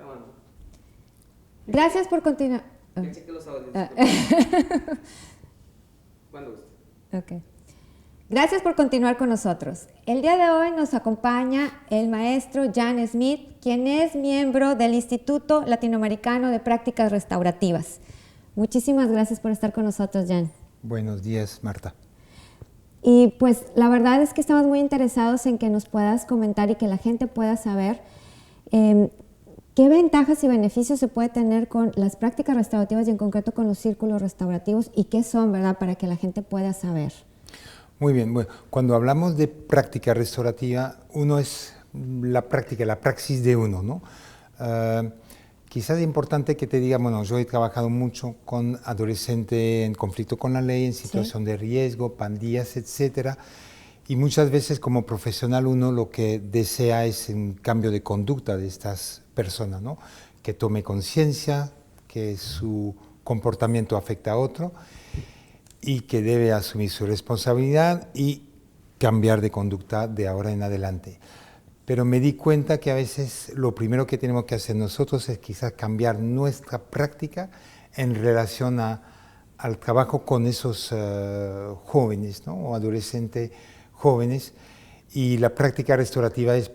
Grabando. Gracias por continuar. Ya chequé los audios. Cuando guste. Okay. Gracias por continuar con nosotros. El día de hoy nos acompaña el maestro Jan Smith, quien es miembro del Instituto Latinoamericano de Prácticas Restaurativas. Muchísimas gracias por estar con nosotros, Jan. Buenos días, Marta. Y pues la verdad es que estamos muy interesados en que nos puedas comentar y que la gente pueda saber qué ventajas y beneficios se puede tener con las prácticas restaurativas y en concreto con los círculos restaurativos y qué son, ¿verdad? Para que la gente pueda saber. Muy bien, bueno, cuando hablamos de práctica restaurativa, uno es la práctica, la praxis de uno, ¿no? Quizás es importante que te diga, bueno, yo he trabajado mucho con adolescentes en conflicto con la ley, en situación de riesgo, pandillas, etcétera, y muchas veces como profesional uno lo que desea es un cambio de conducta de estas personas, ¿no? Que tome conciencia, que su comportamiento afecta a otro y que debe asumir su responsabilidad y cambiar de conducta de ahora en adelante. Pero me di cuenta que a veces lo primero que tenemos que hacer nosotros es quizás cambiar nuestra práctica en relación al trabajo con esos jóvenes, ¿no? O adolescentes jóvenes. Y la práctica restaurativa es,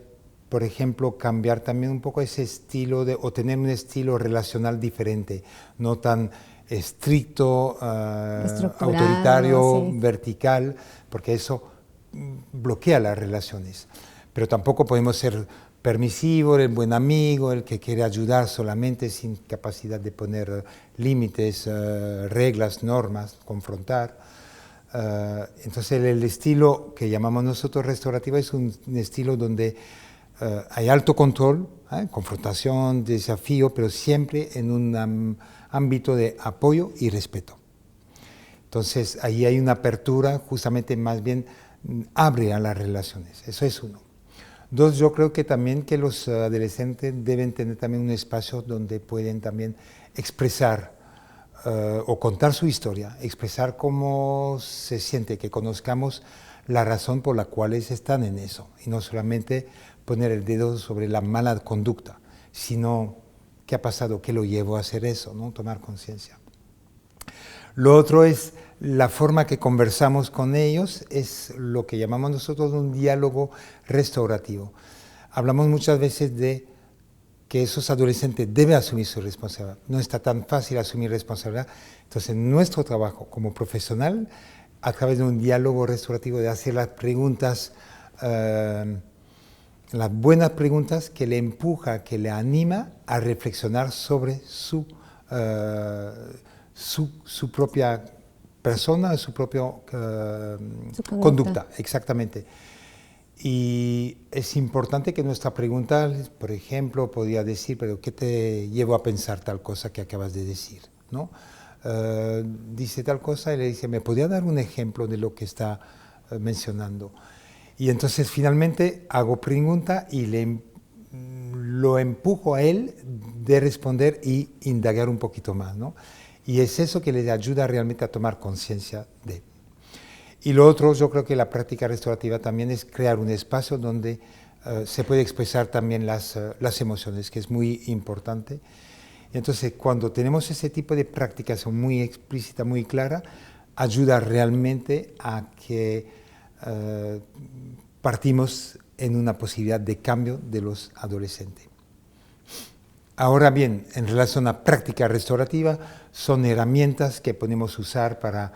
por ejemplo, cambiar también un poco ese estilo o tener un estilo relacional diferente, no tan estricto, autoritario, vertical, porque eso bloquea las relaciones. Pero tampoco podemos ser permisivos, el buen amigo, el que quiere ayudar solamente sin capacidad de poner límites, reglas, normas, confrontar. Entonces el estilo que llamamos nosotros restaurativo es un estilo donde hay alto control, confrontación, desafío, pero siempre en un ámbito de apoyo y respeto. Entonces ahí hay una apertura, justamente más bien abre a las relaciones, eso es uno. Dos, yo creo que también que los adolescentes deben tener también un espacio donde pueden también expresar o contar su historia, expresar cómo se siente, que conozcamos la razón por la cual están en eso, y no solamente poner el dedo sobre la mala conducta, sino qué ha pasado, qué lo llevó a hacer eso, ¿no? Tomar conciencia. Lo otro es la forma que conversamos con ellos, es lo que llamamos nosotros un diálogo restaurativo. Hablamos muchas veces de que esos adolescentes deben asumir su responsabilidad. No está tan fácil asumir responsabilidad. Entonces, nuestro trabajo como profesional, a través de un diálogo restaurativo, de hacer las preguntas, las buenas preguntas que le empuja, que le anima a reflexionar sobre su propia persona, su propia conducta, exactamente. Y es importante que nuestra pregunta, por ejemplo, podría decir, pero ¿qué te llevó a pensar tal cosa que acabas de decir? ¿No? Dice tal cosa y le dice, ¿me podría dar un ejemplo de lo que está mencionando? Y entonces finalmente hago pregunta y lo empujo a él de responder y indagar un poquito más, ¿no? Y es eso que les ayuda realmente a tomar conciencia de. Y lo otro, yo creo que la práctica restaurativa también es crear un espacio donde se puede expresar también las emociones, que es muy importante. Entonces, cuando tenemos ese tipo de prácticas muy explícita, muy clara, ayuda realmente a que partimos en una posibilidad de cambio de los adolescentes. Ahora bien, en relación a práctica restaurativa, son herramientas que podemos usar para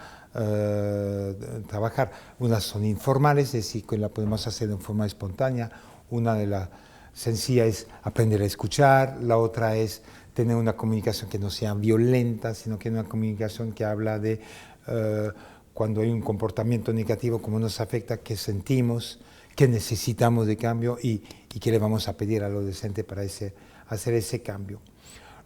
trabajar. Unas son informales, es decir, que la podemos hacer en forma espontánea. Una de las sencillas es aprender a escuchar, la otra es tener una comunicación que no sea violenta, sino que una comunicación que habla de cuando hay un comportamiento negativo, cómo nos afecta, qué sentimos, qué necesitamos de cambio y qué le vamos a pedir al adolescente para hacer ese cambio.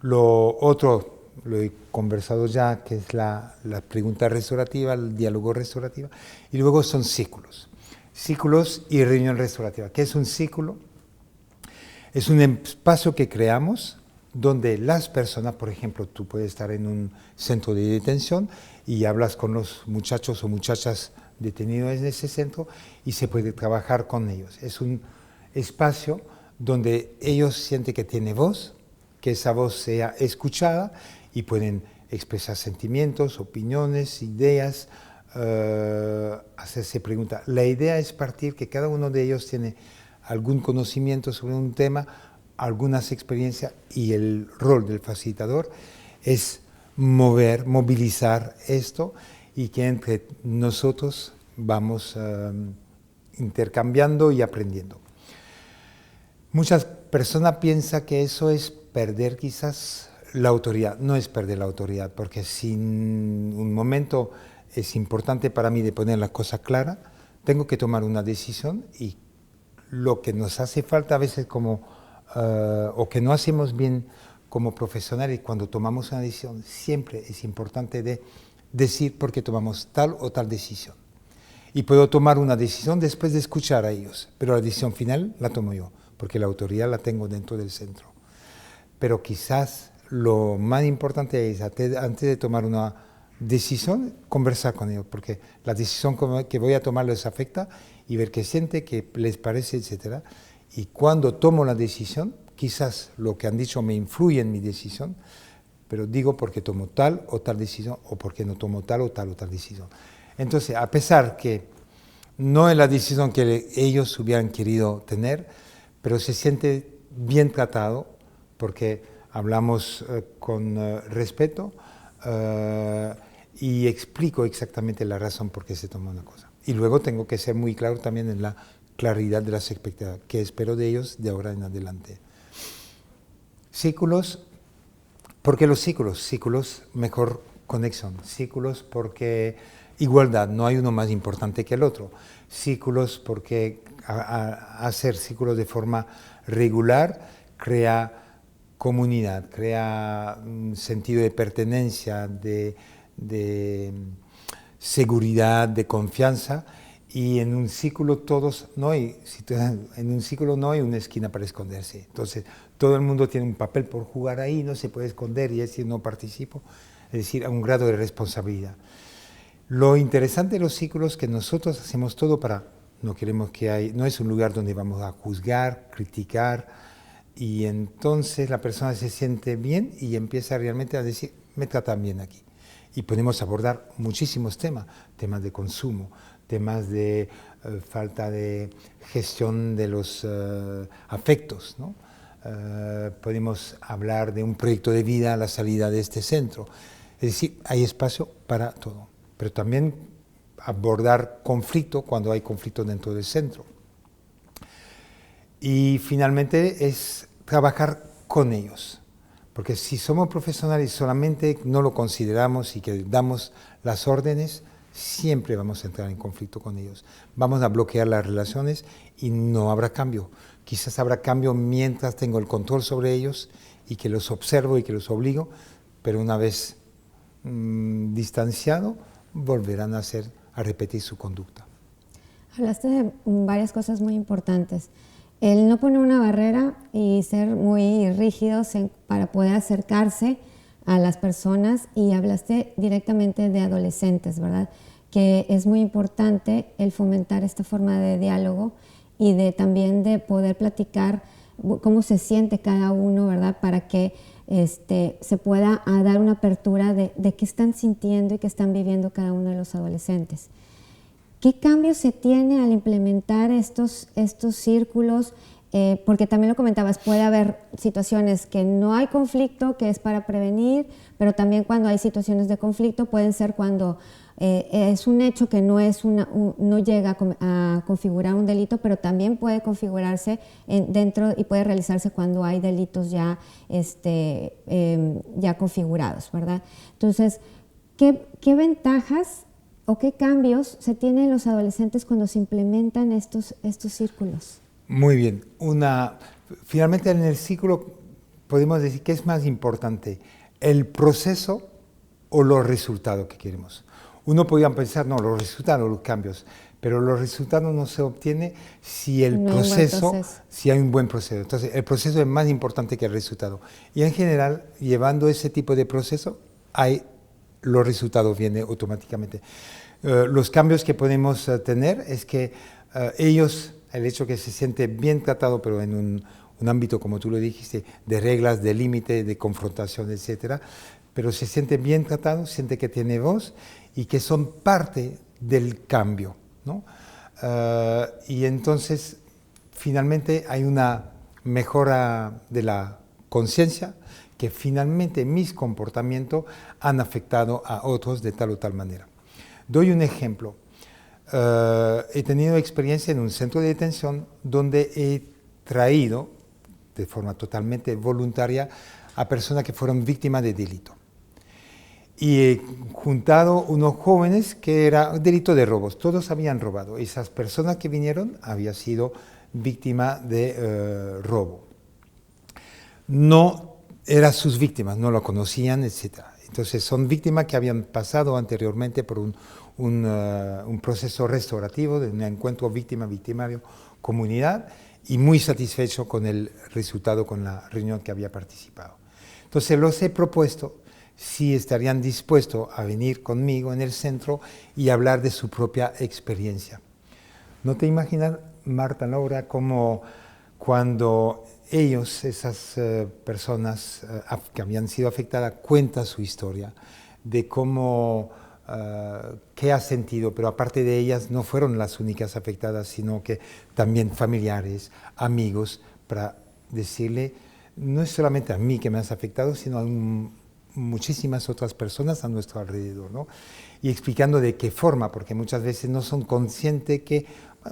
Lo otro, lo he conversado ya, que es la pregunta restaurativa, el diálogo restaurativo, y luego son círculos. Círculos y reunión restaurativa. ¿Qué es un círculo? Es un espacio que creamos donde las personas, por ejemplo, tú puedes estar en un centro de detención y hablas con los muchachos o muchachas detenidos en ese centro y se puede trabajar con ellos. Es un espacio donde ellos sienten que tienen voz, que esa voz sea escuchada y pueden expresar sentimientos, opiniones, ideas, hacerse preguntas. La idea es partir que cada uno de ellos tiene algún conocimiento sobre un tema, algunas experiencias, y el rol del facilitador es movilizar esto y que entre nosotros vamos intercambiando y aprendiendo. Muchas personas piensan que eso es perder quizás la autoridad. No es perder la autoridad, porque si un momento es importante para mí de poner la cosa clara, tengo que tomar una decisión, y lo que nos hace falta a veces o que no hacemos bien como profesionales cuando tomamos una decisión, siempre es importante de decir por qué tomamos tal o tal decisión. Y puedo tomar una decisión después de escuchar a ellos, pero la decisión final la tomo yo, porque la autoridad la tengo dentro del centro. Pero quizás lo más importante es, antes de tomar una decisión, conversar con ellos, porque la decisión que voy a tomar les afecta, y ver qué siente, qué les parece, etc. Y cuando tomo la decisión, quizás lo que han dicho me influye en mi decisión, pero digo porque tomo tal o tal decisión, o porque no tomo tal o tal decisión. Entonces, a pesar que no es la decisión que ellos hubieran querido tener, pero se siente bien tratado, porque hablamos con respeto, y explico exactamente la razón por qué se toma una cosa. Y luego tengo que ser muy claro también en la claridad de las expectativas, que espero de ellos de ahora en adelante. Círculos, ¿por qué los círculos? Círculos, mejor conexión. Círculos porque igualdad, no hay uno más importante que el otro. Círculos porque hacer círculos de forma regular crea comunidad, crea un sentido de pertenencia, de seguridad, de confianza, y en un círculo en un círculo no hay una esquina para esconderse. Entonces, todo el mundo tiene un papel por jugar ahí, no se puede esconder y decir no participo, es decir, a un grado de responsabilidad. Lo interesante de los círculos es que nosotros hacemos todo no es un lugar donde vamos a juzgar, criticar, y entonces la persona se siente bien y empieza realmente a decir, me tratan bien aquí. Y podemos abordar muchísimos temas de consumo, temas de falta de gestión de los afectos, ¿no? Podemos hablar de un proyecto de vida a la salida de este centro. Es decir, hay espacio para todo, pero también abordar conflicto cuando hay conflicto dentro del centro. Y finalmente es trabajar con ellos. Porque si somos profesionales y solamente no lo consideramos y que damos las órdenes, siempre vamos a entrar en conflicto con ellos. Vamos a bloquear las relaciones y no habrá cambio. Quizás habrá cambio mientras tengo el control sobre ellos y que los observo y que los obligo, pero una vez distanciado, volverán a repetir su conducta. Hablaste de varias cosas muy importantes. El no poner una barrera y ser muy rígidos para poder acercarse a las personas, y hablaste directamente de adolescentes, ¿verdad? Que es muy importante el fomentar esta forma de diálogo y también de poder platicar cómo se siente cada uno, ¿verdad? Para que se pueda dar una apertura de qué están sintiendo y qué están viviendo cada uno de los adolescentes. ¿Qué cambios se tiene al implementar estos círculos? Porque también lo comentabas, puede haber situaciones que no hay conflicto, que es para prevenir, pero también cuando hay situaciones de conflicto pueden ser cuando es un hecho que no llega a configurar un delito, pero también puede configurarse dentro y puede realizarse cuando hay delitos ya configurados, ¿verdad? Entonces, ¿qué ventajas o qué cambios se tienen en los adolescentes cuando se implementan estos círculos? Muy bien. Finalmente en el círculo podemos decir que es más importante el proceso o los resultados que queremos. Uno podría pensar, no, los resultados, los cambios, pero los resultados no se obtienen si hay un buen proceso. Entonces, el proceso es más importante que el resultado. Y en general, llevando ese tipo de proceso, los resultados vienen automáticamente. Los cambios que podemos tener es que ellos, el hecho que se siente bien tratado, pero en un ámbito, como tú lo dijiste, de reglas, de límite, de confrontación, etcétera, pero se siente bien tratado, siente que tiene voz y que son parte del cambio, ¿no? Y entonces, finalmente, hay una mejora de la conciencia, que finalmente mis comportamientos han afectado a otros de tal o tal manera. Doy un ejemplo. He tenido experiencia en un centro de detención donde he traído, de forma totalmente voluntaria, a personas que fueron víctimas de delito. Y he juntado unos jóvenes que era delito de robos, todos habían robado. Esas personas que vinieron habían sido víctimas de robo. No eran sus víctimas, no lo conocían, etc. Entonces son víctimas que habían pasado anteriormente por un proceso restaurativo de un encuentro víctima-victimario-comunidad y muy satisfecho con el resultado, con la reunión que había participado. Entonces los he propuesto si estarían dispuestos a venir conmigo en el centro y hablar de su propia experiencia. ¿No te imaginas, Marta, Laura, cómo cuando ellos, esas personas que habían sido afectadas, cuentan su historia de cómo, qué ha sentido, pero aparte de ellas no fueron las únicas afectadas, sino que también familiares, amigos, para decirle, no es solamente a mí que me has afectado, sino a muchísimas otras personas a nuestro alrededor, ¿no? Y explicando de qué forma, porque muchas veces no son conscientes que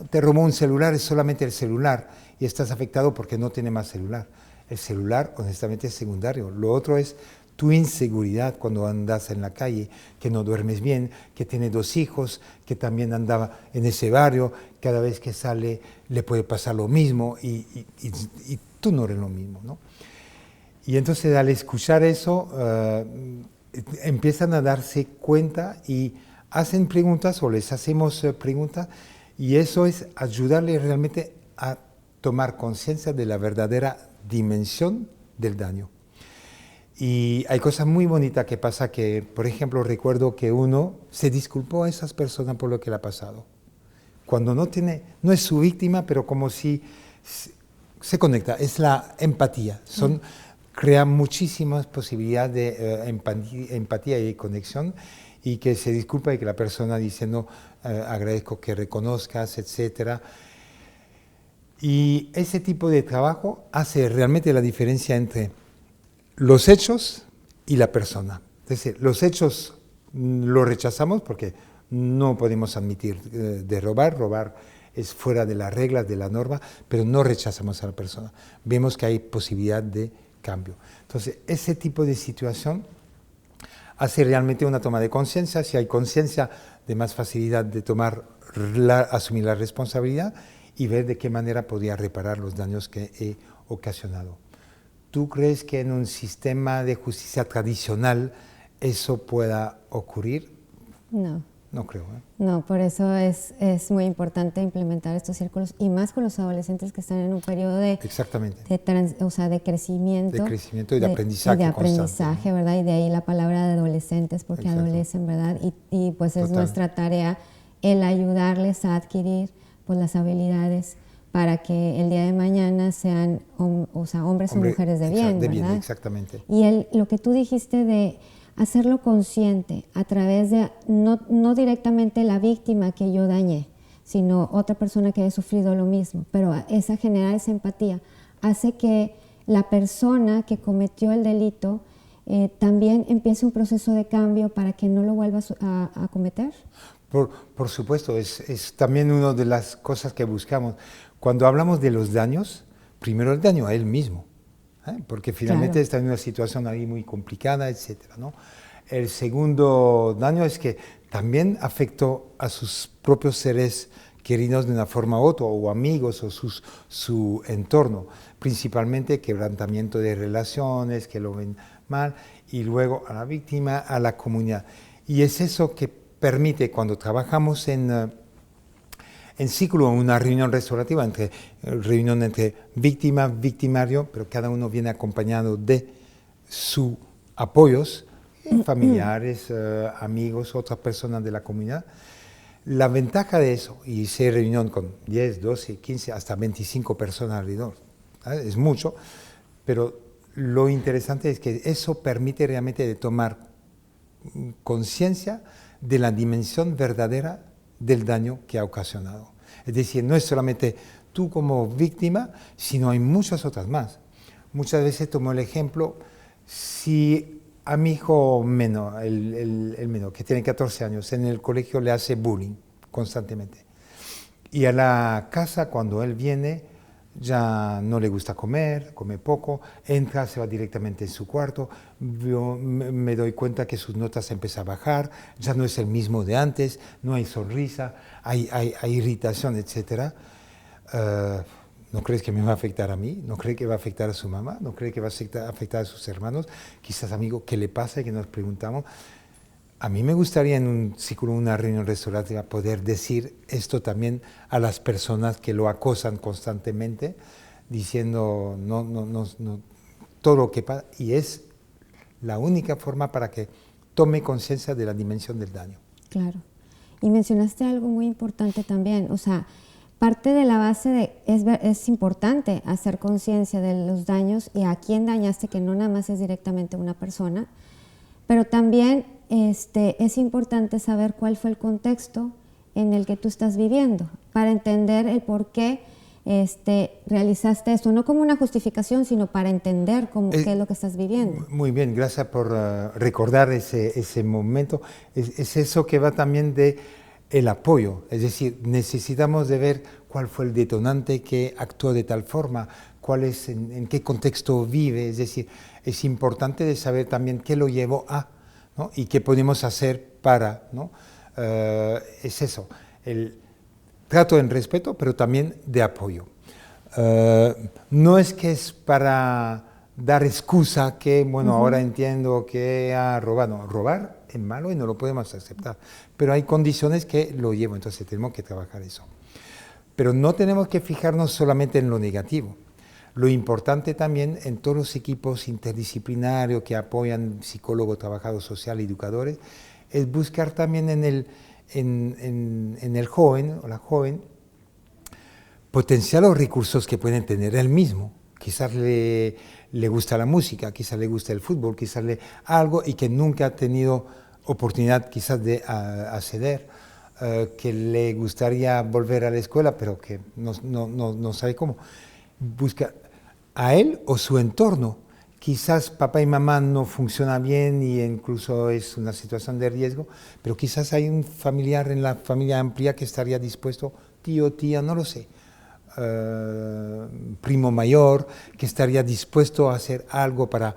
te robó un celular, es solamente el celular y estás afectado porque no tiene más celular. El celular, honestamente, es secundario. Lo otro es tu inseguridad cuando andas en la calle, que no duermes bien, que tiene 2 hijos, que también andaba en ese barrio, cada vez que sale le puede pasar lo mismo y tú no eres lo mismo, ¿no? Y entonces al escuchar eso, empiezan a darse cuenta y hacen preguntas o les hacemos preguntas y eso es ayudarles realmente a tomar conciencia de la verdadera dimensión del daño. Y hay cosas muy bonitas que pasa que, por ejemplo, recuerdo que uno se disculpó a esas personas por lo que le ha pasado. Cuando no es su víctima, pero como si se conecta, es la empatía. Crea muchísimas posibilidades de empatía y conexión y que se disculpa y que la persona dice, no, agradezco que reconozcas, etc. Y ese tipo de trabajo hace realmente la diferencia entre los hechos y la persona. Es decir, los hechos los rechazamos porque no podemos admitir de robar es fuera de las reglas, de la norma, pero no rechazamos a la persona. Vemos que hay posibilidad de cambio. Entonces, ese tipo de situación hace realmente una toma de conciencia. Si hay conciencia, de más facilidad de asumir la responsabilidad y ver de qué manera podría reparar los daños que he ocasionado. ¿Tú crees que en un sistema de justicia tradicional eso pueda ocurrir? No. No creo, ¿eh? No, por eso es muy importante implementar estos círculos y más con los adolescentes que están en un periodo de, exactamente, de crecimiento. De crecimiento y de aprendizaje. Y de aprendizaje, constante, ¿no? ¿verdad? Y de ahí la palabra de adolescentes, porque Exacto. adolecen, ¿verdad? Y pues es Total. nuestra tarea el ayudarles a adquirir pues, las habilidades para que el día de mañana sean hombres o mujeres de bien, ¿verdad? Exactamente. Y lo que tú dijiste de hacerlo consciente a través de, no directamente la víctima que yo dañé, sino otra persona que haya sufrido lo mismo, pero generar esa empatía hace que la persona que cometió el delito también empiece un proceso de cambio para que no lo vuelva a cometer. Por supuesto, es también una de las cosas que buscamos. Cuando hablamos de los daños, primero el daño a él mismo, porque finalmente claro, está en una situación ahí muy complicada, etcétera, ¿no? El segundo daño es que también afectó a sus propios seres queridos de una forma u otra, o amigos, o su entorno, principalmente quebrantamiento de relaciones, que lo ven mal, y luego a la víctima, a la comunidad. Y es eso que permite, cuando trabajamos en ciclo, una reunión restaurativa, reunión entre víctima, victimario, pero cada uno viene acompañado de sus apoyos, familiares, amigos, otras personas de la comunidad. La ventaja de eso, y hice reunión con 10, 12, 15, hasta 25 personas alrededor, ¿vale? Es mucho, pero lo interesante es que eso permite realmente de tomar conciencia de la dimensión verdadera del daño que ha ocasionado. Es decir, no es solamente tú como víctima, sino hay muchas otras más. Muchas veces tomo el ejemplo, si a mi hijo menor, el menor, que tiene 14 años, en el colegio le hace bullying constantemente. Y a la casa, cuando él viene, ya no le gusta comer, come poco, entra, se va directamente en su cuarto, yo me doy cuenta que sus notas empiezan a bajar, ya no es el mismo de antes, no hay sonrisa, hay irritación, etc. ¿No crees que me va a afectar a mí? ¿No cree que va a afectar a su mamá? ¿No cree que va a afectar a sus hermanos? Quizás, amigo, ¿qué le pasa? Y que nos preguntamos. A mí me gustaría en un círculo, una reunión restaurativa, poder decir esto también a las personas que lo acosan constantemente, diciendo no, todo lo que pasa, y es la única forma para que tome conciencia de la dimensión del daño. Claro. Y mencionaste algo muy importante también, o sea, parte de la base de es importante hacer conciencia de los daños y a quién dañaste, que no nada más es directamente una persona, pero también es importante saber cuál fue el contexto en el que tú estás viviendo para entender el por qué realizaste esto, no como una justificación, sino para entender qué es lo que estás viviendo. Muy bien, gracias por recordar ese momento. Es eso que va también de el apoyo, es decir, necesitamos de ver cuál fue el detonante que actuó de tal forma, en qué contexto vive, es decir, es importante de saber también qué lo llevó a, ¿no? Y qué podemos hacer para, ¿no? Es eso, el trato en respeto, pero también de apoyo. No es que es para dar excusa que, bueno, ahora entiendo que ha robado. No, robar es malo y no lo podemos aceptar, pero hay condiciones que lo llevan, entonces tenemos que trabajar eso. Pero no tenemos que fijarnos solamente en lo negativo. Lo importante también en todos los equipos interdisciplinarios que apoyan psicólogos, trabajadores sociales, educadores, es buscar también en el joven o la joven potenciar los recursos que pueden tener él mismo. Quizás le gusta la música, quizás le gusta el fútbol, quizás algo y que nunca ha tenido oportunidad quizás de acceder, que le gustaría volver a la escuela, pero que no sabe cómo. Busca a él o su entorno. Quizás papá y mamá no funcionan bien y incluso es una situación de riesgo, pero quizás hay un familiar en la familia amplia que estaría dispuesto, tío, tía, no lo sé, primo mayor, que estaría dispuesto a hacer algo para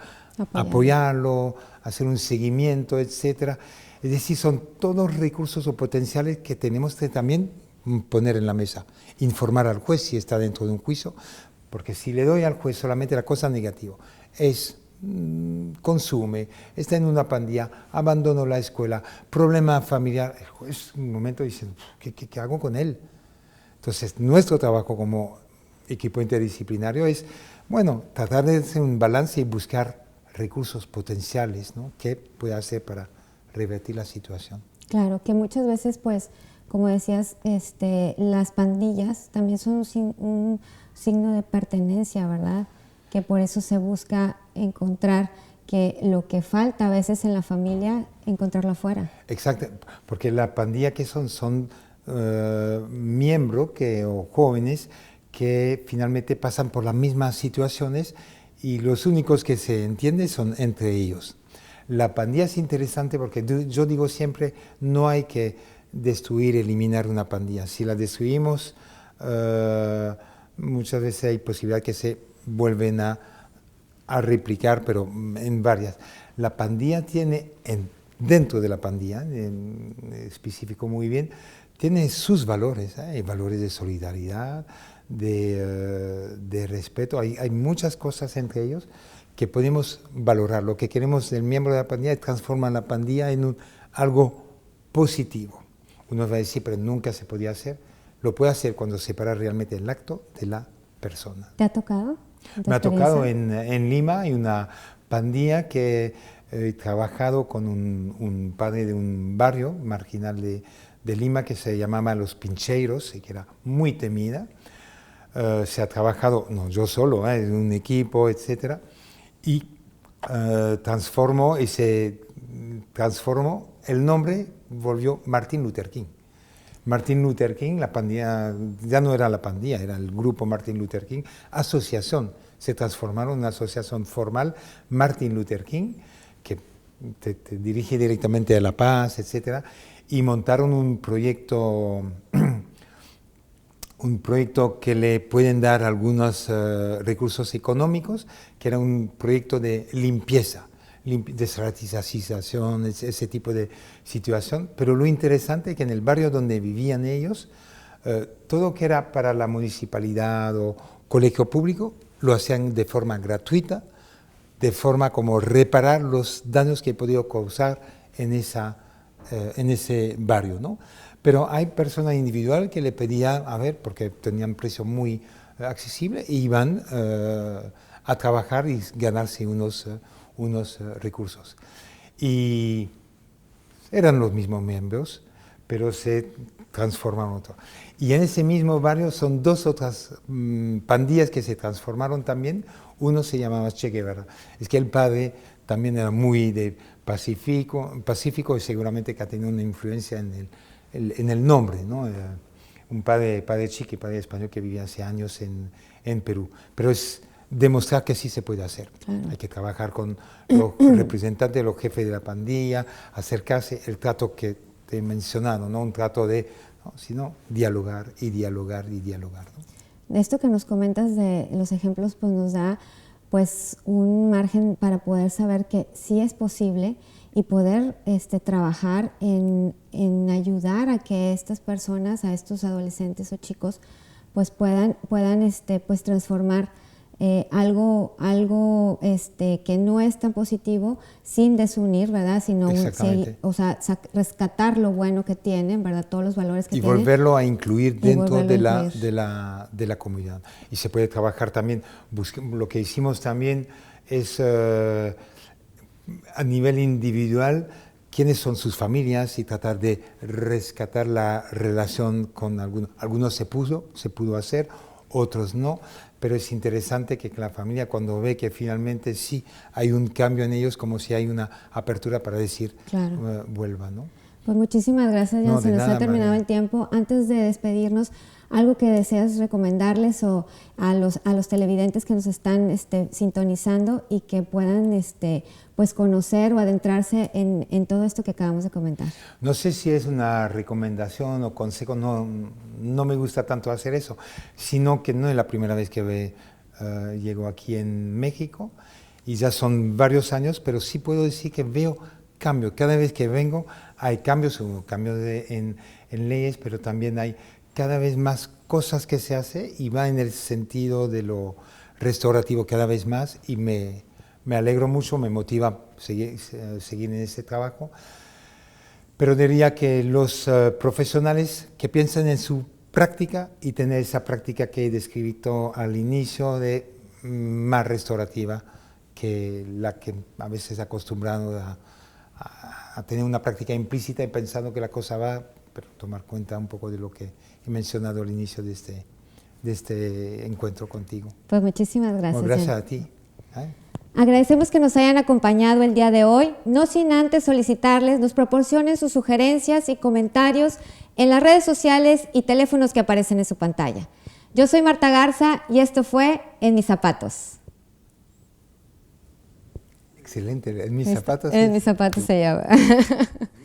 apoyarlo, hacer un seguimiento, etc. Es decir, son todos recursos o potenciales que tenemos que también poner en la mesa. Informar al juez si está dentro de un juicio, porque si le doy al juez solamente la cosa negativa, consume, está en una pandilla, abandonó la escuela, problema familiar, el juez en un momento dice, ¿qué hago con él? Entonces, nuestro trabajo como equipo interdisciplinario es, bueno, tratar de hacer un balance y buscar recursos potenciales, ¿no? ¿Qué puede hacer para revertir la situación? Claro, que muchas veces, pues, como decías, las pandillas también son un signo de pertenencia, ¿verdad? Que por eso se busca encontrar que lo que falta a veces en la familia, encontrarlo afuera. Exacto, porque la pandilla que son miembros o jóvenes que finalmente pasan por las mismas situaciones y los únicos que se entienden son entre ellos. La pandilla es interesante porque yo digo siempre, no hay que destruir, eliminar una pandilla. Si la destruimos, muchas veces hay posibilidad que se vuelven a replicar, pero en varias. La pandilla tiene, dentro de la pandilla, en específico muy bien, tiene sus valores, hay valores de solidaridad, de respeto, hay muchas cosas entre ellos que podemos valorar. Lo que queremos del miembro de la pandilla es transformar la pandilla en algo positivo. Uno va a decir, pero nunca se podía hacer. Lo puede hacer cuando separa realmente el acto de la persona. ¿Te ha tocado? Me ha tocado en Lima, hay una pandilla que he trabajado con un padre de un barrio marginal de Lima que se llamaba Los Pincheiros y que era muy temida. se ha trabajado, no yo solo, en un equipo, etcétera, y transformó el nombre, volvió Martin Luther King. Martin Luther King, la pandilla, ya no era la pandilla, era el grupo Martin Luther King, asociación, se transformaron en una asociación formal, Martin Luther King, que te dirige directamente a la paz, etcétera, y montaron un proyecto que le pueden dar algunos recursos económicos, que era un proyecto de limpieza, desratización, ese tipo de situación. Pero lo interesante es que en el barrio donde vivían ellos, todo que era para la municipalidad o colegio público, lo hacían de forma gratuita, de forma como reparar los daños que he podido causar en ese barrio, ¿no? Pero hay personas individuales que le pedían, a ver, porque tenían precio muy accesible, y iban a trabajar y ganarse unos recursos. Y eran los mismos miembros, pero se transformaron. Y en ese mismo barrio son dos otras pandillas que se transformaron también. Uno se llamaba Che Guevara. Es que el padre también era muy de pacífico y seguramente que ha tenido una influencia en el nombre, ¿no? Un padre chique, padre español que vivía hace años en Perú. Pero es demostrar que sí se puede hacer. Claro. Hay que trabajar con los representantes, los jefes de la pandilla, acercarse, el trato que te he mencionado, no un trato de, no, sino dialogar y dialogar y dialogar, ¿no? Esto que nos comentas de los ejemplos pues nos da pues un margen para poder saber que sí es posible y poder trabajar en ayudar a que estas personas, a estos adolescentes o chicos, pues puedan pues transformar algo que no es tan positivo sin desunir, ¿verdad? Sino rescatar lo bueno que tienen, ¿verdad? Todos los valores que tienen. Y volverlo a incluir dentro de la comunidad. Y se puede trabajar también, lo que hicimos también es a nivel individual, quiénes son sus familias y tratar de rescatar la relación con algunos. Algunos se pudo hacer, otros no, pero es interesante que la familia cuando ve que finalmente sí hay un cambio en ellos, como si hay una apertura para decir, claro, vuelva, ¿no? Pues muchísimas gracias, Jan. Se nos ha terminado María. El tiempo. Antes de despedirnos, ¿algo que deseas recomendarles o a los televidentes que nos están sintonizando y que puedan pues conocer o adentrarse en todo esto que acabamos de comentar? No sé si es una recomendación o consejo, no me gusta tanto hacer eso, sino que no es la primera vez que llego aquí en México y ya son varios años, pero sí puedo decir que veo cambios. Cada vez que vengo hay cambios en leyes, pero también hay cada vez más cosas que se hacen y va en el sentido de lo restaurativo cada vez más y me alegro mucho, me motiva seguir en ese trabajo. Pero diría que los profesionales que piensen en su práctica y tener esa práctica que he descrito al inicio de más restaurativa que la que a veces acostumbrado a tener una práctica implícita y pensando que la cosa va, pero tomar cuenta un poco de lo que he mencionado al inicio de este encuentro contigo. Pues muchísimas gracias. Bueno, gracias a ti. Agradecemos que nos hayan acompañado el día de hoy, no sin antes solicitarles nos proporcionen sus sugerencias y comentarios en las redes sociales y teléfonos que aparecen en su pantalla. Yo soy Marta Garza y esto fue En Mis Zapatos. Excelente, En Mis Zapatos. En Mis Zapatos se llama.